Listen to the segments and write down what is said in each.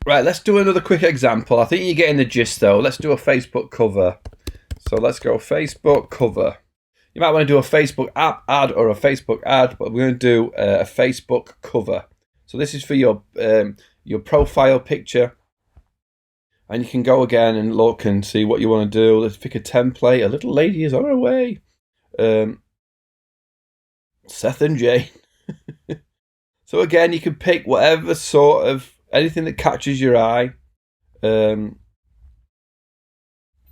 Right, let's do another quick example. I think you're getting the gist though. Let's do a Facebook cover. So let's go Facebook cover. You might want to do a Facebook app ad or a Facebook ad, but we're going to do a Facebook cover. So this is for your profile picture. And you can go again and look and see what you want to do. Let's pick a template. A little lady is on her way. Seth and Jane. So again, you can pick whatever sort of, anything that catches your eye.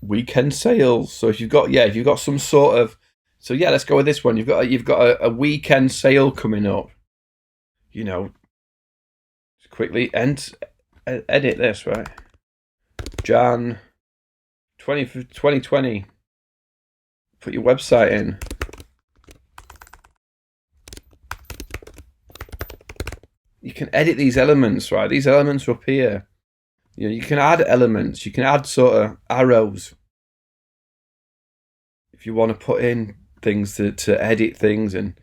Weekend sales. So if you've got some sort of, so yeah, let's go with this one. You've got a weekend sale coming up. You know, quickly edit this, right? Jan 2020. Put your website in. You can edit these elements, right? These elements are up here. You know, you can add elements. You can add sort of arrows. If you want to put in things to edit things and,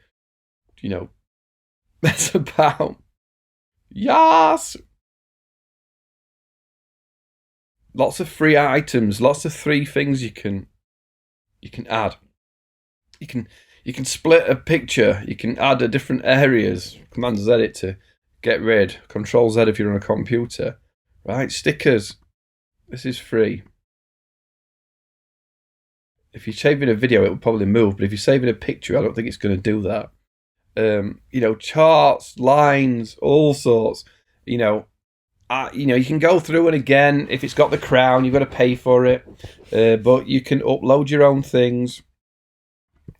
you know, mess about. Yes! Lots of free items. Lots of free things you can add. You can split a picture. You can add different areas. Command Z it to get rid. Control Z if you're on a computer. Right, stickers. This is free. If you're saving a video, it will probably move, but if you're saving a picture, I don't think it's going to do that. You know, charts, lines, all sorts. You know, you can go through and again, if it's got the crown, you've got to pay for it. But you can upload your own things,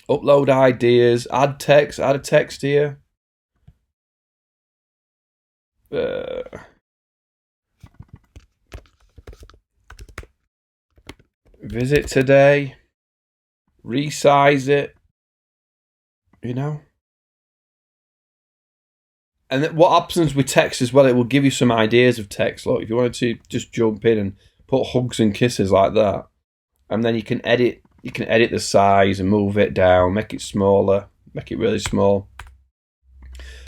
upload ideas, add text, add a text here. Visit today, resize it, you know. And what happens with text as well, it will give you some ideas of text. Look, if you wanted to just jump in and put hugs and kisses like that, and then you can edit the size and move it down, make it smaller, make it really small.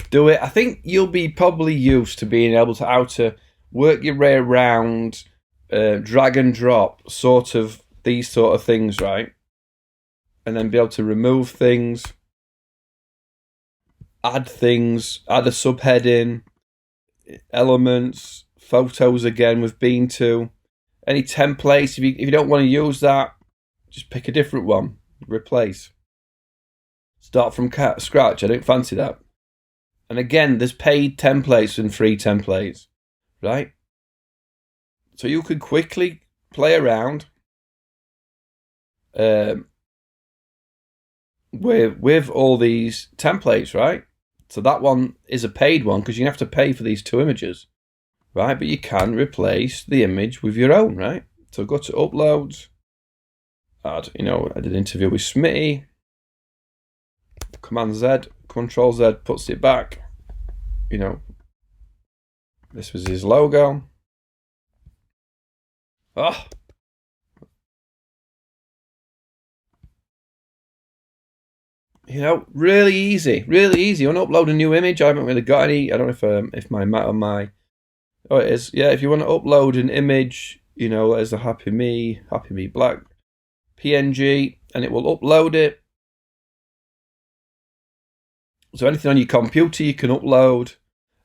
Do it. I think you'll be probably used to being able to how to work your way around, drag and drop, sort of these sort of things, right? And then be able to remove things, add things, add a subheading, elements, photos again with bean to, any templates. If you don't want to use that, just pick a different one, replace. Start from scratch. I don't fancy that. And again, there's paid templates and free templates, right? So you could quickly play around with all these templates, right? So that one is a paid one because you have to pay for these two images, right? But you can replace the image with your own, right? So go to uploads, add, I did an interview with Smitty, Command Z, Control Z puts it back, this was his logo. Oh, really easy. You want to upload a new image? I haven't really got any. I don't know if my oh, it is. Yeah, if you want to upload an image, as a Happy Me Black PNG, and it will upload it. So anything on your computer you can upload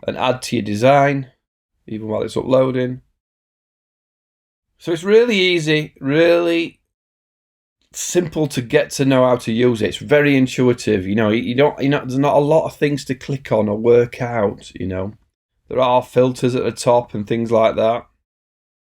and add to your design, even while it's uploading. So it's really easy, really simple to get to know how to use it. It's very intuitive. There's not a lot of things to click on or work out. There are filters at the top and things like that.